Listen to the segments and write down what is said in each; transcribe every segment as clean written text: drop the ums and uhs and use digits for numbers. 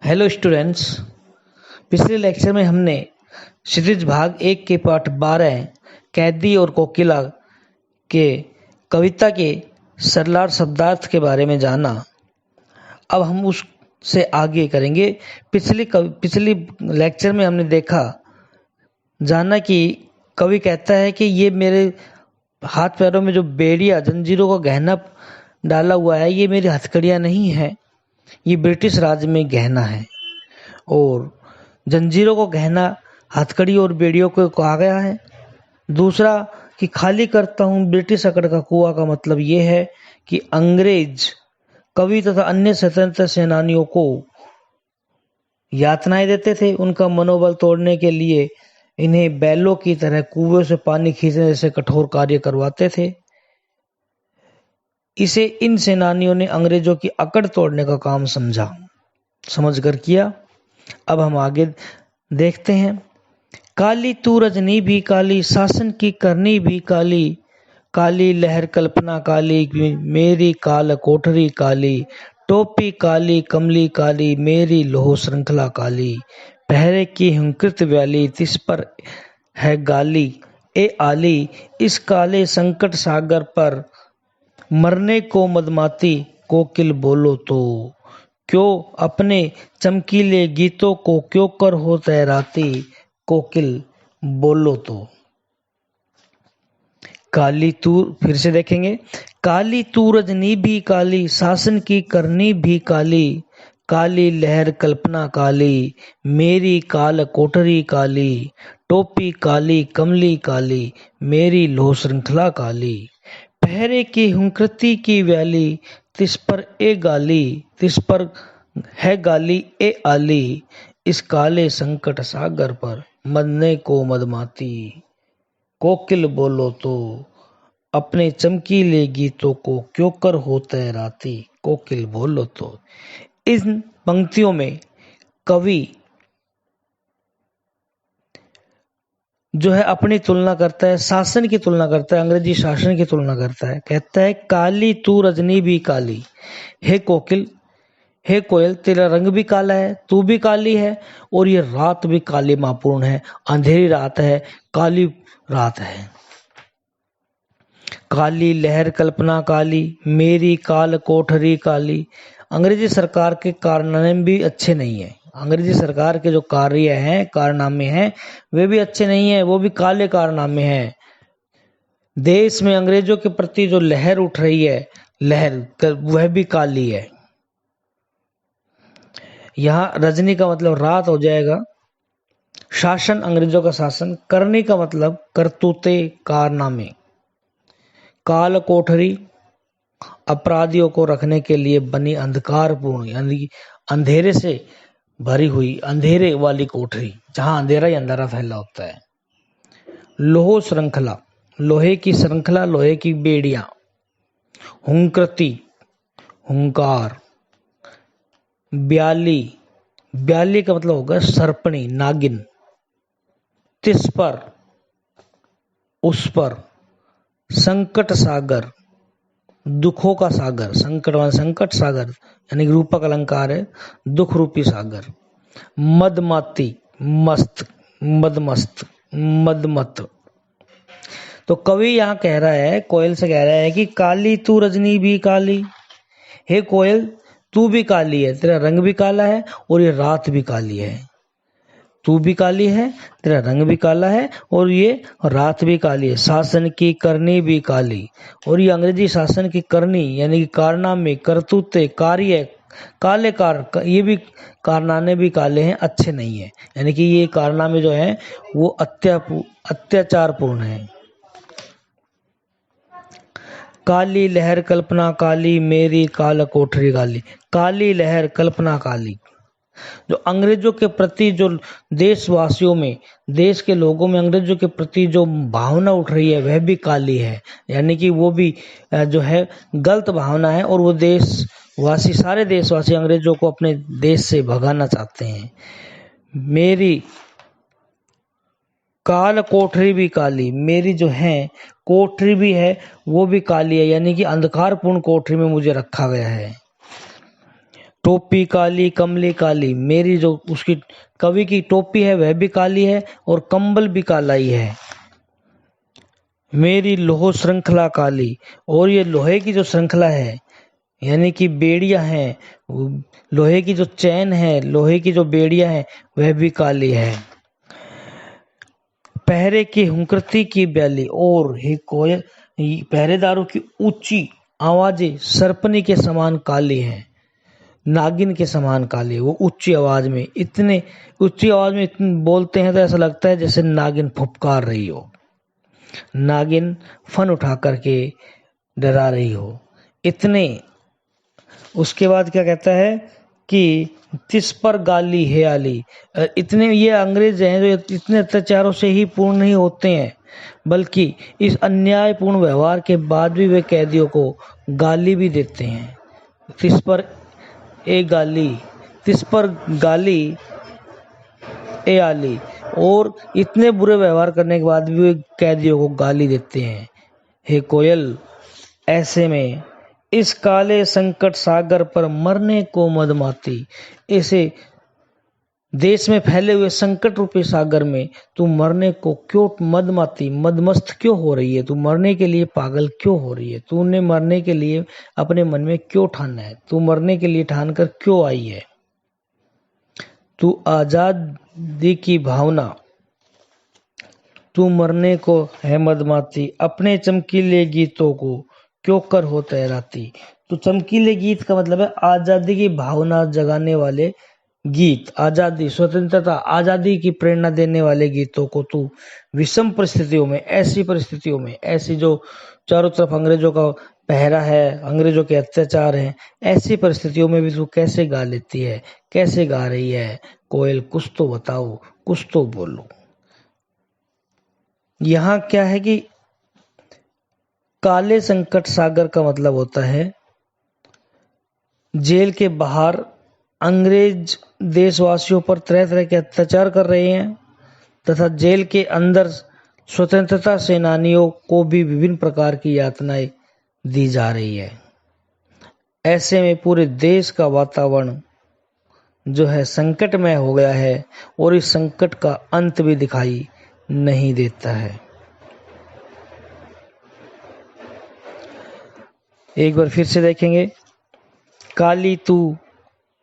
Hello students. पिछले lecture में हमने क्षितिज भाग 1 के पाठ 12 कैदी और कोकिला के कविता के सरलार शब्दार्थ के बारे में जाना। अब हम उससे आगे करेंगे। पिछली लेक्चर में हमने जाना कि कवि कहता है कि ये मेरे हाथ पैरों में जो बेड़ियां जंजीरों का गहना डाला हुआ है, ये मेरी हथकड़ियां नहीं है, ये ब्रिटिश राज में गहना है। और जंजीरों को गहना हथकड़ी और बेड़ियों को कहा गया है। दूसरा कि खाली करता हूँ ब्रिटिश अकड़ का कुआं का मतलब ये है कि अंग्रेज कवि तथा अन्य स्वतंत्रता सेनानियों को यातनाएं देते थे। उनका मनोबल तोड़ने के लिए इन्हें बैलों की तरह कुएं से पानी खींचने जैसे कठोर कार्य करवाते थे। इसे इन सेनानियों ने अंग्रेजों की अकड़ तोड़ने का काम समझकर किया। अब हम आगे देखते हैं। काली तू रजनी भी काली, शासन की करनी भी काली, काली लहर कल्पना काली, मेरी काल कोठरी काली, टोपी काली कमली काली, मेरी लोह श्रृंखला काली, पहरे की हुंकृत व्याली, तिस पर है गाली ए आली, इस काले संकट सागर पर मरने को मदमाती कोकिल बोलो तो, क्यों अपने चमकीले गीतों को क्यों कर हो तैराती कोकिल बोलो तो। काली तू फिर से देखेंगे। काली तू रजनी भी काली, शासन की करनी भी काली, काली लहर कल्पना काली, मेरी काल कोठरी काली, टोपी काली कमली काली, मेरी लोह श्रृंखला काली, पहरे की हुंकृति की व्याली, तिस पर ए गाली, तिस पर है गाली ए आली, इस काले संकट सागर पर मरने को मदमाती कोकिल बोलो तो, अपने चमकीले गीतों को क्यों कर हो तैराती कोकिल बोलो तो। इन पंक्तियों में कवि जो है अपनी तुलना करता है, शासन की तुलना करता है, अंग्रेजी शासन की तुलना करता है। कहता है काली तू रजनी भी काली, हे कोकिल हे कोयल तेरा रंग भी काला है, तू भी काली है, और ये रात भी कालिमापूर्ण है, अंधेरी रात है, काली रात है। काली लहर कल्पना काली, मेरी काल कोठरी काली। अंग्रेजी सरकार के कारनामे भी अच्छे नहीं है। अंग्रेजी सरकार के जो कार्य हैं, कारनामे हैं, वे भी अच्छे नहीं है, वो भी काले कारनामे हैं। देश में अंग्रेजों के प्रति जो लहर उठ रही है, वह भी काली है। यहाँ रजनी का मतलब रात हो जाएगा। शासन अंग्रेजों का शासन, करने का मतलब करतूते कारनामे, काल कोठरी अपराधियों को रखने के लिए बनी अंधकारपूर्ण यानी अंधेरे से भरी हुई अंधेरे वाली कोठरी, जहां अंधेरा ही अंधेरा फैला होता है। लोह श्रृंखला, लोहे की श्रृंखला, लोहे की बेड़ियां। हुंकृति हुंकार, ब्याली, ब्याली का मतलब होगा सर्पणी नागिन, तिस पर उस पर, संकट सागर दुखों का सागर, संकट सागर यानी रूपक अलंकार है, दुख रूपी सागर। मदमाती मस्त, मदमस्त, मदमत। तो कवि यहाँ कह रहा है, कोयल से कह रहा है कि काली तू रजनी भी काली, हे कोयल तू भी काली है, तेरा रंग भी काला है, और ये रात भी काली है। तू भी काली है, तेरा रंग भी काला है, और ये रात भी काली है। शासन की करनी भी काली, और ये अंग्रेजी शासन की करनी यानी कि कारनामे, करतूते, कार्य काले ये भी कारनामे भी काले हैं, अच्छे नहीं है। यानी कि ये कारनामे जो हैं वो अत्याचारपूर्ण है। काली लहर कल्पना काली, मेरी काल कोठरी काली। काली लहर कल्पना काली, जो अंग्रेजों के प्रति जो देशवासियों में, देश के लोगों में अंग्रेजों के प्रति जो भावना उठ रही है वह भी काली है। यानी कि वो भी जो है गलत भावना है, और वो देशवासी, सारे देशवासी अंग्रेजों को अपने देश से भगाना चाहते हैं। मेरी काल कोठरी भी काली, मेरी जो है कोठरी भी है वो भी काली है, यानी कि अंधकारपूर्ण कोठरी में मुझे रखा गया है। टोपी काली कमली काली, मेरी जो उसकी कवि की टोपी है वह भी काली है और कंबल भी काला ही है। मेरी लोह श्रृंखला काली, और ये लोहे की जो श्रृंखला है यानी कि बेड़ियां हैं, लोहे की जो चैन है, लोहे की जो बेड़ियां हैं वह भी काली है। पहरे की हुंकृती की ब्याली, और ही कोयल पहरेदारों की ऊंची आवाजें सरपनी के समान काली हैं, नागिन के समान काली। वो ऊंची आवाज में इतने बोलते हैं तो ऐसा लगता है जैसे नागिन फुफकार रही हो, नागिन फन उठा करके डरा रही हो इतने। उसके बाद क्या कहता है कि तिस पर गाली है आली, इतने ये अंग्रेज हैं जो इतने अत्याचारों से ही पूर्ण नहीं होते हैं, बल्कि इस अन्यायपूर्ण व्यवहार के बाद भी वे कैदियों को गाली भी देते हैं। तिस पर ए गाली, तिस पर गाली ए आली, और इतने बुरे व्यवहार करने के बाद भी वे कैदियों को गाली देते हैं। हे कोयल, ऐसे में इस काले संकट सागर पर मरने को मदमाती, ऐसे देश में फैले हुए संकट रूपी सागर में तू मरने को क्यों मदमाती, मदमस्त क्यों हो रही है? तू मरने के लिए पागल क्यों हो रही है? तूने मरने के लिए अपने मन में क्यों ठाना है? तू मरने के लिए ठान कर क्यों आई है? तू आजादी की भावना, तू मरने को है मदमाती, अपने चमकीले गीतों को क्यों कर हो तैराती। तो चमकीले गीत का मतलब है आजादी की भावना जगाने वाले गीत, आजादी, स्वतंत्रता, आजादी की प्रेरणा देने वाले गीतों को तू विषम परिस्थितियों में, ऐसी परिस्थितियों में, ऐसी जो चारों तरफ अंग्रेजों का पहरा है, अंग्रेजों के अत्याचार हैं, ऐसी परिस्थितियों में भी तू कैसे गा लेती है, कैसे गा रही है? कोयल कुछ तो बताओ, कुछ तो बोलो। यहाँ क्या है कि काले संकट सागर का मतलब होता है जेल के बाहर अंग्रेज देशवासियों पर तरह तरह के अत्याचार कर रहे हैं, तथा जेल के अंदर स्वतंत्रता सेनानियों को भी विभिन्न प्रकार की यातनाएं दी जा रही है। ऐसे में पूरे देश का वातावरण जो है संकटमय हो गया है और इस संकट का अंत भी दिखाई नहीं देता है। एक बार फिर से देखेंगे। काली तू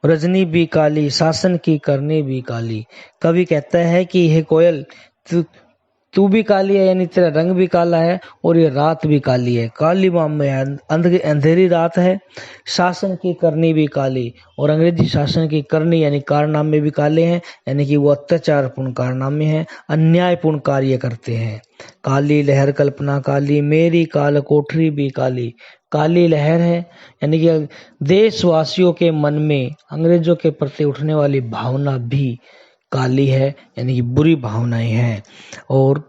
रजनी भी काली, शासन की करनी भी काली। कवि कहता है कि हे कोयल, तू भी काली है, यानी तेरा रंग भी काला है और ये रात भी काली है, काली माम में अंधेरी रात है। शासन की करनी भी काली, और अंग्रेजी शासन की करनी यानी कारनामे भी काले हैं, यानी कि वो अत्याचारपूर्ण कारनामे हैं, अन्यायपूर्ण कार्य करते हैं। काली लहर कल्पना काली, मेरी काल कोठरी भी काली। काली लहर है यानी कि देशवासियों के मन में अंग्रेजों के प्रति उठने वाली भावना भी काली है, यानी कि बुरी भावनाएं हैं। और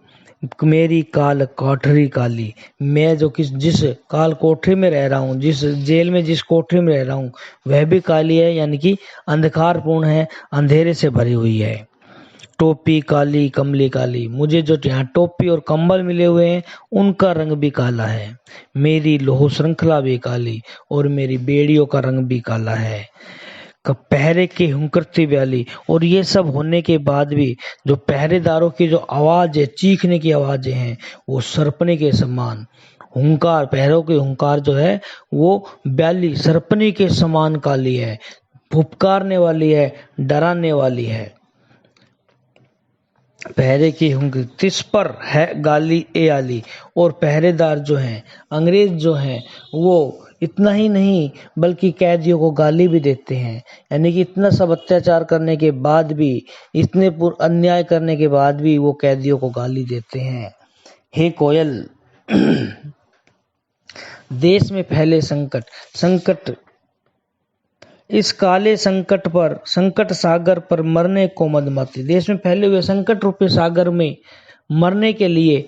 मेरी काल कोठरी काली, मैं जो जिस काल कोठरी में रह रहा हूँ, जिस जेल में जिस कोठरी में रह रहा हूँ वह भी काली है, यानी कि अंधकारपूर्ण है, अंधेरे से भरी हुई है। टोपी काली कमली काली, मुझे जो यहाँ टोपी और कंबल मिले हुए हैं उनका रंग भी काला है। मेरी लोह श्रृंखला भी काली और मेरी बेड़ियों का रंग भी काला है। पहरे की हुंकरती ब्याली, और ये सब होने के बाद भी जो पहरेदारों की जो आवाज है, चीखने की आवाजें हैं, वो सरपने के समान, हुंकार, पहरों की हुंकार जो है वो ब्याली सरपनी के समान काली है, फुफकारने वाली है, डराने वाली है। पहरे की हुंक तिस पर है गाली ए आली, और पहरेदार जो हैं, अंग्रेज जो हैं, वो इतना ही नहीं बल्कि कैदियों को गाली भी देते हैं, यानी कि इतना सब अत्याचार करने के बाद भी, इतने अन्याय करने के बाद भी वो कैदियों को गाली देते हैं। हे कोयल, देश में फैले संकट इस काले संकट सागर पर मरने को मदमाती, देश में फैले हुए संकट रूपी सागर में मरने के लिए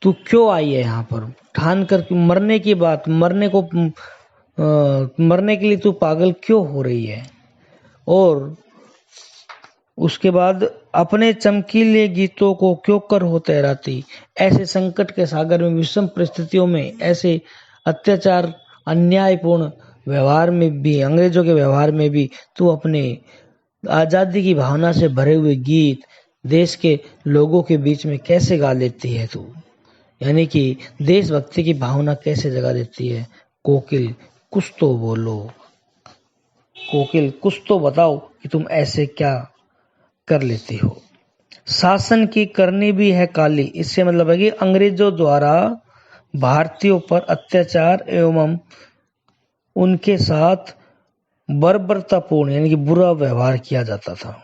तू क्यों आई है? यहाँ पर ठान कर मरने की बात, मरने के लिए तू पागल क्यों हो रही है? और उसके बाद अपने चमकीले गीतों को क्यों कर हो तैराती, ऐसे संकट के सागर में, विषम परिस्थितियों में, ऐसे अत्याचार अन्यायपूर्ण व्यवहार में भी, अंग्रेजों के व्यवहार में भी तू अपने आजादी की भावना से भरे हुए गीत देश के लोगों के बीच में कैसे गा लेती है तू, यानी कि देशभक्ति की भावना कैसे जगा देती है। कोकिल कुछ तो बोलो, कोकिल कुछ तो बताओ कि तुम ऐसे क्या कर लेती हो। शासन की करनी भी है काली, इससे मतलब है कि अंग्रेजों द्वारा भारतीयों पर अत्याचार एवं उनके साथ बर्बरतापूर्ण यानी कि बुरा व्यवहार किया जाता था।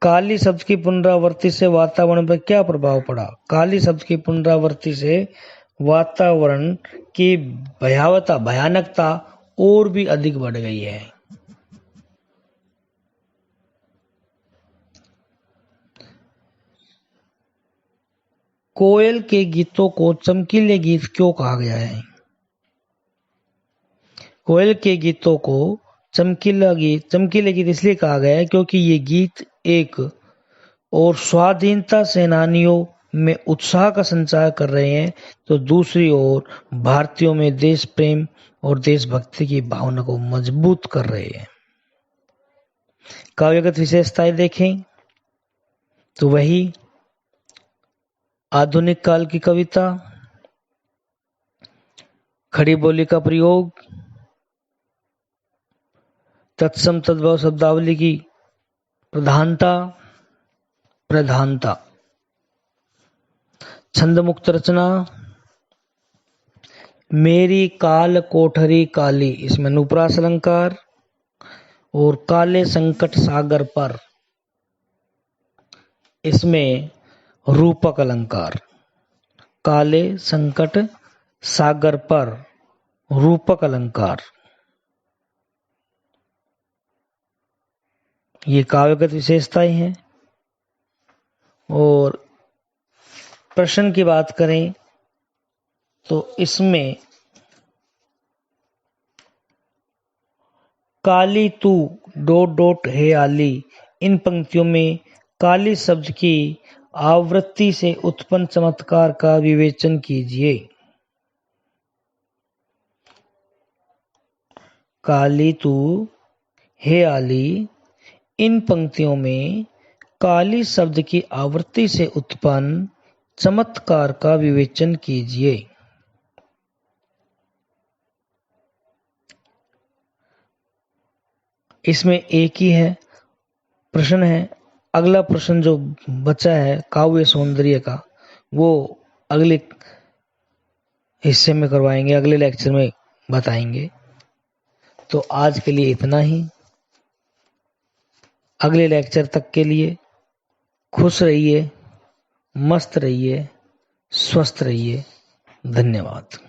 काली शब्द की पुनरावृत्ति से वातावरण पर क्या प्रभाव पड़ा? काली शब्द की पुनरावृत्ति से वातावरण की भयानकता और भी अधिक बढ़ गई है। कोयल के गीतों को चमकीले गीत क्यों कहा गया है? कोयल के गीतों को चमकीले गीत इसलिए कहा गया है क्योंकि ये गीत एक और स्वाधीनता सेनानियों में उत्साह का संचार कर रहे हैं, तो दूसरी ओर भारतीयों में देश प्रेम और देशभक्ति की भावना को मजबूत कर रहे हैं। काव्यगत विशेषताएं देखें तो वही आधुनिक काल की कविता, खड़ी बोली का प्रयोग, तत्सम तद्भव शब्दावली की प्रधानता, छंद मुक्त रचना, मेरी काल कोठरी काली, इसमें अनुप्रास अलंकार, और काले संकट सागर पर, इसमें रूपक अलंकार। काले संकट सागर पर रूपक अलंकार, ये काव्यगत विशेषताएं हैं। और प्रश्न की बात करें तो इसमें काली तू डॉट डॉट हे आली, इन पंक्तियों में काली शब्द की आवृत्ति से उत्पन्न चमत्कार का विवेचन कीजिए। काली तू हे आली, इन पंक्तियों में काली शब्द की आवृत्ति से उत्पन्न चमत्कार का विवेचन कीजिए। इसमें एक ही है प्रश्न है। अगला प्रश्न जो बचा है काव्य सौंदर्य का, वो अगले हिस्से में करवाएंगे, अगले लेक्चर में बताएंगे। तो आज के लिए इतना ही। अगले लेक्चर तक के लिए खुश रहिए, मस्त रहिए, स्वस्थ रहिए। धन्यवाद।